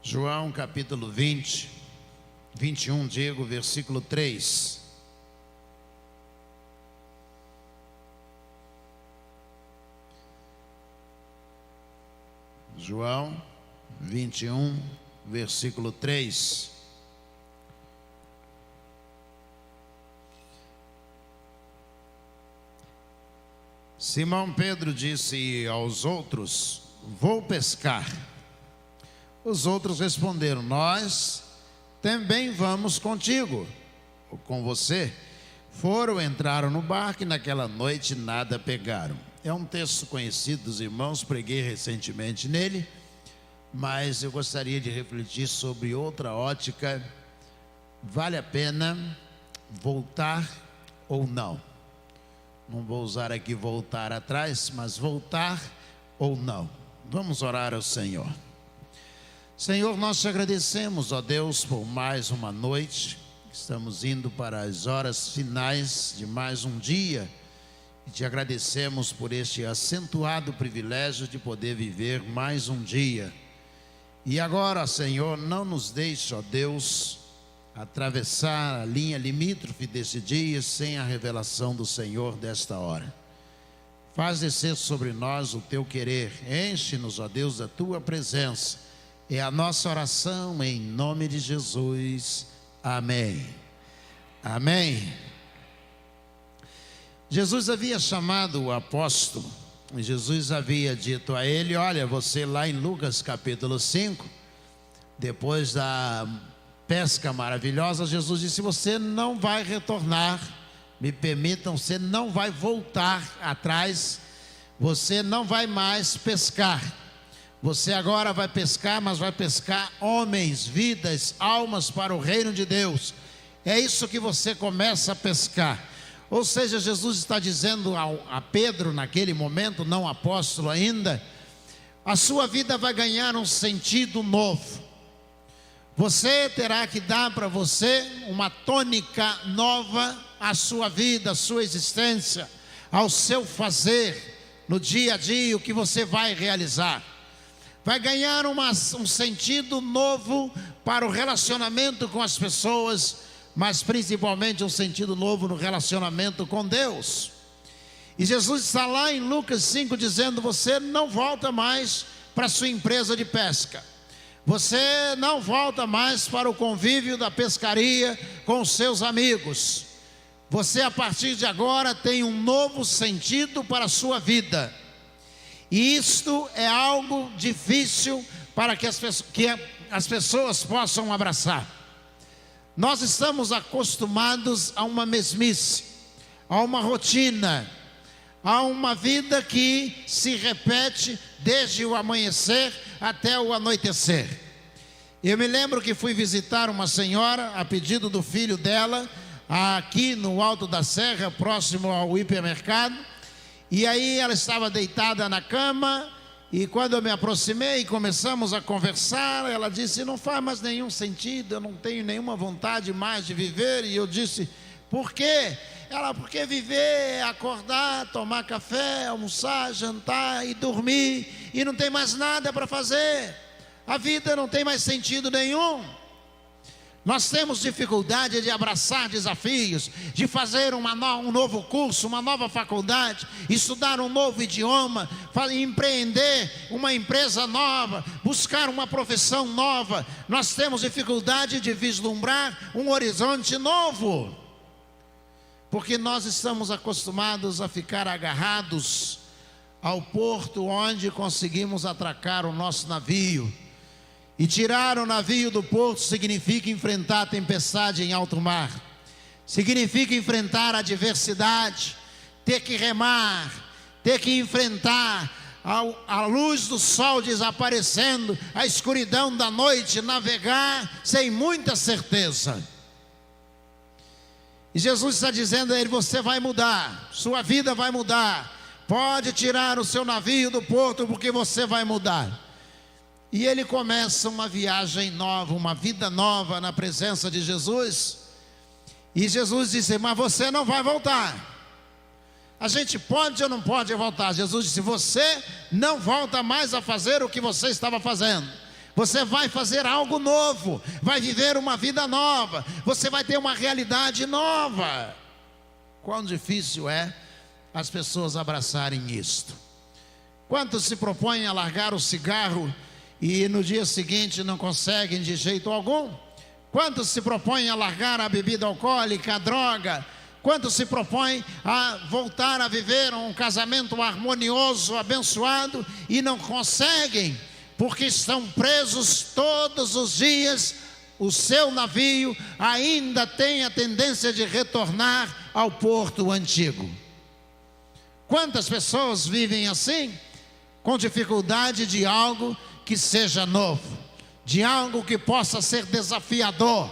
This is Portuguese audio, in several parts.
João capítulo 21, versículo 3. João 21, versículo 3. Simão Pedro disse aos outros: vou pescar. Os outros responderam: nós também vamos contigo, ou com você. Entraram no barco e naquela noite nada pegaram. É um texto conhecido dos irmãos, preguei recentemente nele, mas eu gostaria de refletir sobre outra ótica. Vale a pena voltar ou não? Não vou usar aqui voltar atrás, mas voltar ou não. Vamos orar ao Senhor. Senhor, nós te agradecemos, ó Deus, por mais uma noite. Estamos indo para as horas finais de mais um dia. E te agradecemos por este acentuado privilégio de poder viver mais um dia. E agora, Senhor, não nos deixe, ó Deus, atravessar a linha limítrofe desse dia sem a revelação do Senhor desta hora. Faz descer sobre nós o teu querer. Enche-nos, ó Deus, da tua presença. É a nossa oração em nome de Jesus. Amém. Amém. Jesus havia chamado o apóstolo. E Jesus havia dito a ele: olha, você lá em Lucas capítulo 5, depois da pesca maravilhosa, Jesus disse: você não vai retornar, me permitam, você não vai voltar atrás, você não vai mais pescar. Você agora vai pescar, mas vai pescar homens, vidas, almas para o reino de Deus. É isso que você começa a pescar. Ou seja, Jesus está dizendo a Pedro naquele momento, não apóstolo ainda: a sua vida vai ganhar um sentido novo. Você terá que dar para você uma tônica nova à sua vida, à sua existência, ao seu fazer, no dia a dia, o que você vai realizar. Vai ganhar um sentido novo para o relacionamento com as pessoas, mas principalmente um sentido novo no relacionamento com Deus. E Jesus está lá em Lucas 5 dizendo: você não volta mais para a sua empresa de pesca. Você não volta mais para o convívio da pescaria com os seus amigos. Você, a partir de agora, tem um novo sentido para a sua vida. E isto é algo difícil para que as pessoas possam abraçar. Nós estamos acostumados a uma mesmice, a uma rotina, a uma vida que se repete desde o amanhecer até o anoitecer. Eu me lembro que fui visitar uma senhora a pedido do filho dela, aqui no Alto da Serra, próximo ao hipermercado. E aí ela estava deitada na cama, e quando eu me aproximei e começamos a conversar, ela disse: não faz mais nenhum sentido, eu não tenho nenhuma vontade mais de viver. E eu disse: por quê? Ela: porque viver é acordar, tomar café, almoçar, jantar e dormir, e não tem mais nada para fazer. A vida não tem mais sentido nenhum. Nós temos dificuldade de abraçar desafios, de fazer um novo curso, uma nova faculdade, estudar um novo idioma, empreender uma empresa nova, buscar uma profissão nova. Nós temos dificuldade de vislumbrar um horizonte novo, porque nós estamos acostumados a ficar agarrados ao porto onde conseguimos atracar o nosso navio. E tirar o navio do porto significa enfrentar a tempestade em alto mar, significa enfrentar a adversidade, ter que remar, ter que enfrentar a luz do sol desaparecendo, a escuridão da noite, navegar sem muita certeza. E Jesus está dizendo a ele: você vai mudar, sua vida vai mudar, pode tirar o seu navio do porto, porque você vai mudar. E ele começa uma viagem nova, uma vida nova na presença de Jesus. E Jesus disse: mas você não vai voltar. A gente pode ou não pode voltar? Jesus disse: você não volta mais a fazer o que você estava fazendo. Você vai fazer algo novo, vai viver uma vida nova, você vai ter uma realidade nova. Quão difícil é as pessoas abraçarem isto. Quantos se propõem a largar o cigarro e no dia seguinte não conseguem de jeito algum? Quantos se propõem a largar a bebida alcoólica, a droga? Quantos se propõem a voltar a viver um casamento harmonioso, abençoado e não conseguem, porque estão presos todos os dias? O seu navio ainda tem a tendência de retornar ao porto antigo. Quantas pessoas vivem assim, com dificuldade de algo que seja novo, de algo que possa ser desafiador,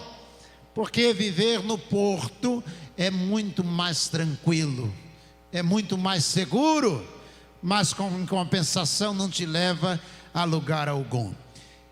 porque viver no porto é muito mais tranquilo, é muito mais seguro, mas com compensação não te leva a lugar algum.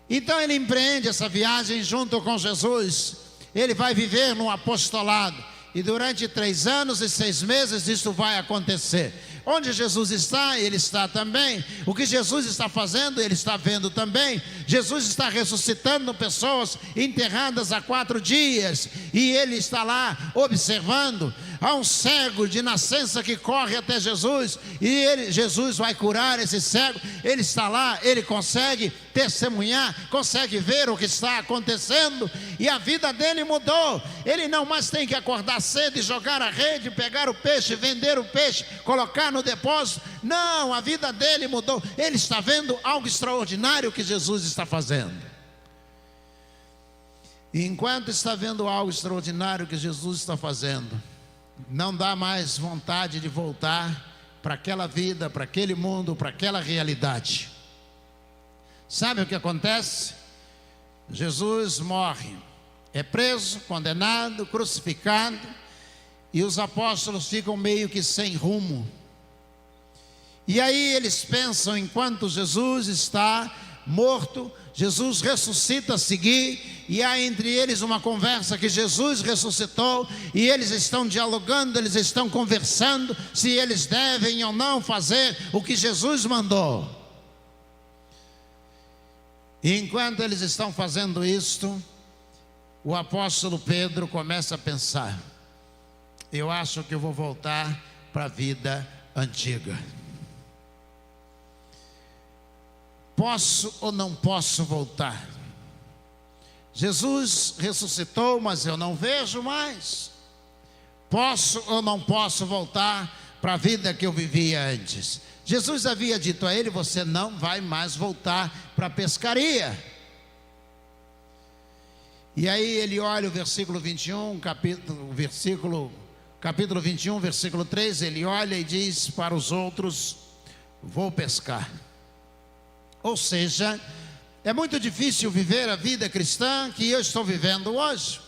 Então ele empreende essa viagem junto com Jesus. Ele vai viver no apostolado, e durante 3 anos e 6 meses isso vai acontecer. Onde Jesus está, ele está também. O que Jesus está fazendo, ele está vendo também. Jesus está ressuscitando pessoas enterradas há 4 dias, e ele está lá observando. Há um cego de nascença que corre até Jesus, e Jesus vai curar esse cego. Ele está lá, ele consegue testemunhar, consegue ver o que está acontecendo, e a vida dele mudou. Ele não mais tem que acordar cedo e jogar a rede, pegar o peixe, vender o peixe, colocar no depósito. Não, a vida dele mudou. Ele está vendo algo extraordinário que Jesus está fazendo. E enquanto está vendo algo extraordinário que Jesus está fazendo, não dá mais vontade de voltar para aquela vida, para aquele mundo, para aquela realidade. Sabe o que acontece? Jesus morre, é preso, condenado, crucificado, e os apóstolos ficam meio que sem rumo. E aí eles pensam, enquanto Jesus está morto, Jesus ressuscita a seguir, e há entre eles uma conversa que Jesus ressuscitou, e eles estão dialogando, eles estão conversando, se eles devem ou não fazer o que Jesus mandou. E enquanto eles estão fazendo isto, o apóstolo Pedro começa a pensar: eu acho que eu vou voltar para a vida antiga. Posso ou não posso voltar? Jesus ressuscitou, mas eu não vejo mais. Posso ou não posso voltar para a vida que eu vivia antes? Jesus havia dito a ele: você não vai mais voltar para a pescaria. E aí ele olha o versículo 21, capítulo 21, versículo 3, ele olha e diz para os outros: vou pescar. Ou seja, é muito difícil viver a vida cristã que eu estou vivendo hoje.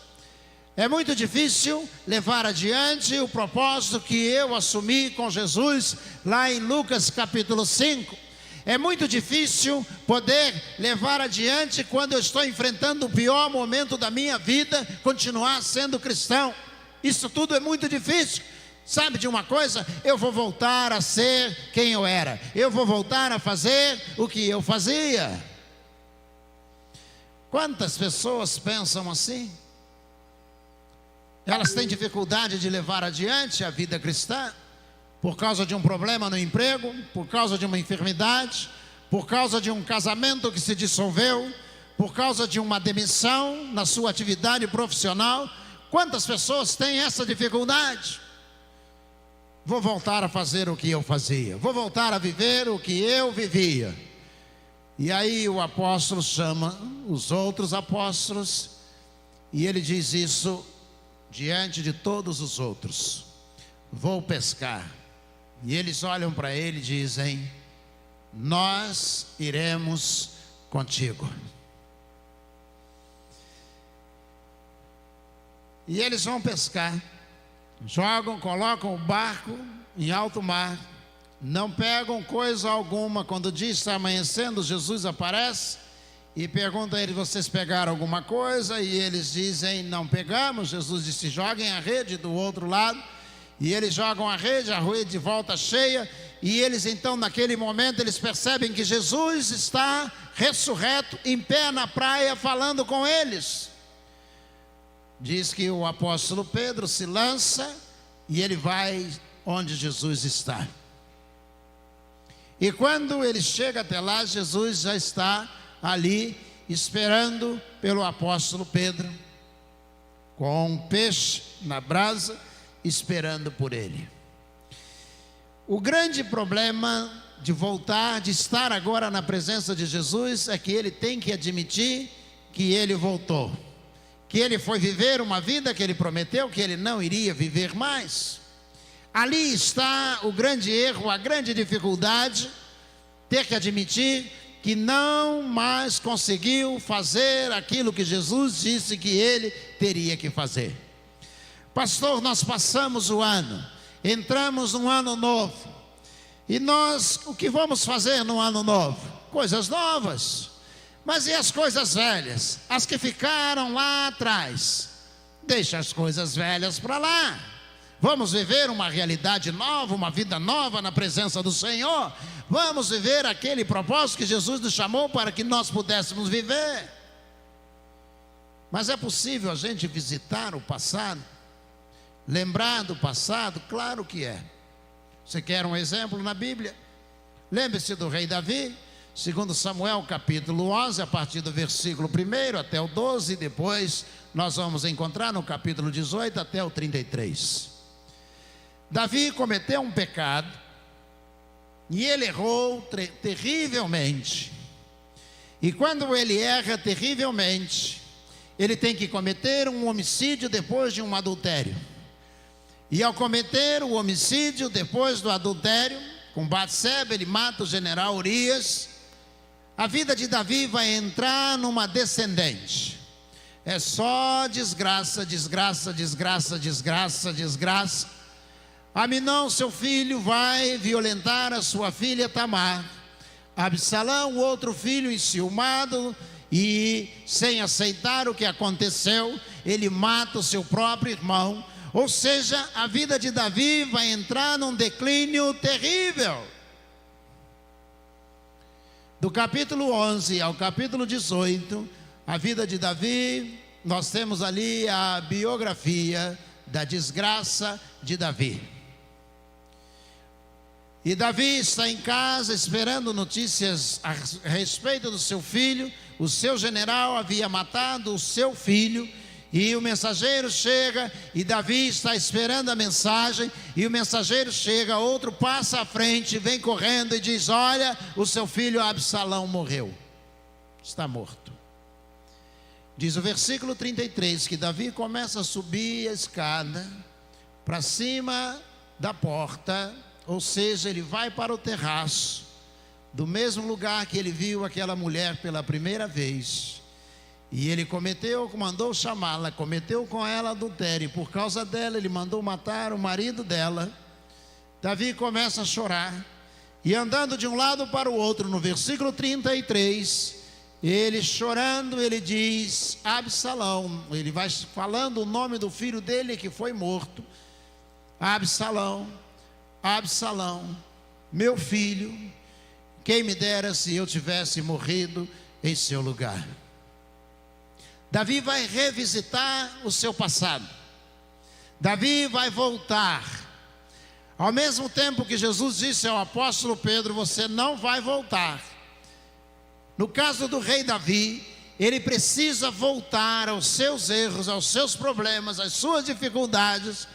É muito difícil levar adiante o propósito que eu assumi com Jesus lá em Lucas capítulo 5. É muito difícil poder levar adiante quando eu estou enfrentando o pior momento da minha vida, continuar sendo cristão. Isso tudo é muito difícil. Sabe de uma coisa? Eu vou voltar a ser quem eu era. Eu vou voltar a fazer o que eu fazia. Quantas pessoas pensam assim? Elas têm dificuldade de levar adiante a vida cristã por causa de um problema no emprego, por causa de uma enfermidade, por causa de um casamento que se dissolveu, por causa de uma demissão na sua atividade profissional. Quantas pessoas têm essa dificuldade? Vou voltar a fazer o que eu fazia, vou voltar a viver o que eu vivia. E aí o apóstolo chama os outros apóstolos, e ele diz isso diante de todos os outros: vou pescar. E eles olham para ele e dizem: nós iremos contigo. E eles vão pescar. Jogam, colocam o barco em alto mar, não pegam coisa alguma. Quando o dia está amanhecendo, Jesus aparece e pergunta a eles: vocês pegaram alguma coisa? E eles dizem: não pegamos. Jesus disse: joguem a rede do outro lado. E eles jogam a rede volta cheia, e eles então naquele momento eles percebem que Jesus está ressurreto, em pé na praia falando com eles. Diz que o apóstolo Pedro se lança e ele vai onde Jesus está. E quando ele chega até lá, Jesus já está ali esperando pelo apóstolo Pedro, com um peixe na brasa, esperando por ele. O grande problema de voltar, de estar agora na presença de Jesus, é que ele tem que admitir que ele voltou, que ele foi viver uma vida que ele prometeu que ele não iria viver mais. Ali está o grande erro, a grande dificuldade, ter que admitir que não mais conseguiu fazer aquilo que Jesus disse que ele teria que fazer. Pastor, nós passamos o ano, entramos num ano novo, e nós, o que vamos fazer no ano novo? Coisas novas. Mas e as coisas velhas? As que ficaram lá atrás? Deixa as coisas velhas para lá. Vamos viver uma realidade nova, uma vida nova na presença do Senhor. Vamos viver aquele propósito que Jesus nos chamou para que nós pudéssemos viver. Mas é possível a gente visitar o passado? Lembrar do passado? Claro que é. Você quer um exemplo na Bíblia? Lembre-se do rei Davi, segundo Samuel capítulo 11, a partir do versículo 1 até o 12, depois nós vamos encontrar no capítulo 18 até o 33. Davi cometeu um pecado, e ele errou terrivelmente. E quando ele erra terrivelmente, ele tem que cometer um homicídio depois de um adultério. E ao cometer o homicídio depois do adultério, com Batseba, ele mata o general Urias. A vida de Davi vai entrar numa descendente. É só desgraça, desgraça, desgraça, desgraça, desgraça. Aminon, seu filho, vai violentar a sua filha Tamar. Absalão, o outro filho, enciumado e sem aceitar o que aconteceu, ele mata o seu próprio irmão. Ou seja, a vida de Davi vai entrar num declínio terrível. Do capítulo 11 ao capítulo 18, a vida de Davi, nós temos ali a biografia da desgraça de Davi. E Davi está em casa esperando notícias a respeito do seu filho. O seu general havia matado o seu filho, e o mensageiro chega, e Davi está esperando a mensagem, e o mensageiro chega, outro passa à frente, vem correndo e diz: olha, o seu filho Absalão morreu, está morto. Diz o versículo 33 que Davi começa a subir a escada para cima da porta, ou seja, ele vai para o terraço do mesmo lugar que ele viu aquela mulher pela primeira vez. E ele mandou chamá-la, cometeu com ela adultério, e por causa dela ele mandou matar o marido dela. Davi começa a chorar, e andando de um lado para o outro, no versículo 33, ele chorando, ele diz: Absalão, ele vai falando o nome do filho dele que foi morto. Absalão, Absalão, meu filho, quem me dera se eu tivesse morrido em seu lugar. Davi vai revisitar o seu passado. Davi vai voltar. Ao mesmo tempo que Jesus disse ao apóstolo Pedro: você não vai voltar. No caso do rei Davi, ele precisa voltar aos seus erros, aos seus problemas, às suas dificuldades.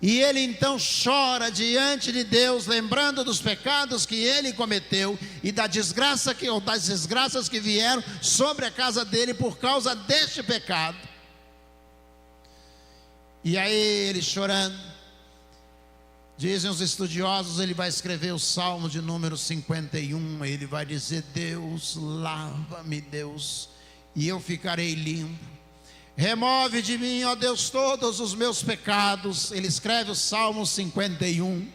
E ele então chora diante de Deus, lembrando dos pecados que ele cometeu e das desgraças que vieram sobre a casa dele por causa deste pecado. E aí ele chorando, dizem os estudiosos, ele vai escrever o Salmo de número 51, ele vai dizer: Deus, lava-me, Deus, e eu ficarei limpo. Remove de mim, ó Deus, todos os meus pecados. Ele escreve o Salmo 51.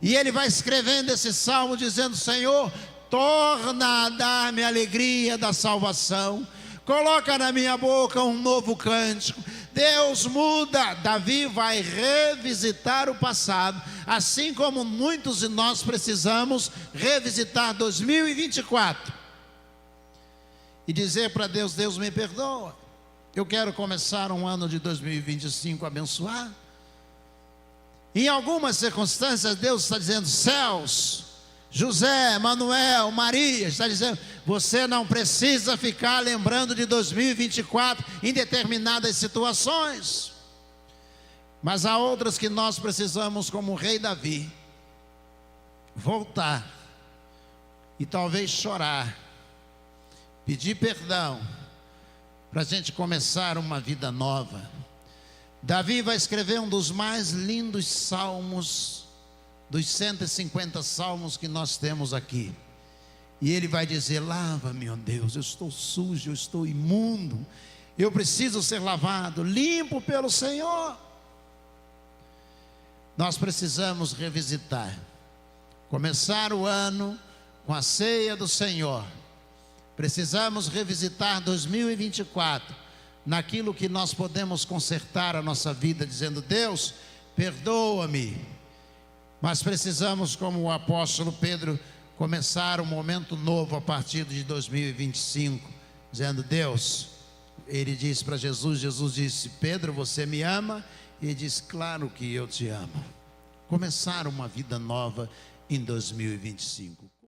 E ele vai escrevendo esse salmo dizendo: Senhor, torna a dar-me a alegria da salvação. Coloca na minha boca um novo cântico. Deus muda. Davi vai revisitar o passado, assim como muitos de nós precisamos revisitar 2024 e dizer para Deus: Deus, me perdoa, eu quero começar um ano de 2025 abençoado. Em algumas circunstâncias Deus está dizendo: céus, José, Manuel, Maria, está dizendo: você não precisa ficar lembrando de 2024 em determinadas situações. Mas há outras que nós precisamos, como o rei Davi, voltar e talvez chorar, pedir perdão, para a gente começar uma vida nova. Davi vai escrever um dos mais lindos salmos, dos 150 salmos que nós temos aqui. E ele vai dizer: lava-me, ó Deus, eu estou sujo, eu estou imundo, eu preciso ser lavado, limpo pelo Senhor. Nós precisamos revisitar, começar o ano com a ceia do Senhor. Precisamos revisitar 2024, naquilo que nós podemos consertar a nossa vida, dizendo: Deus, perdoa-me. Mas precisamos, como o apóstolo Pedro, começar um momento novo a partir de 2025, dizendo: Deus, ele disse para Jesus, Jesus disse: Pedro, você me ama? E ele disse: claro que eu te amo. Começar uma vida nova em 2025.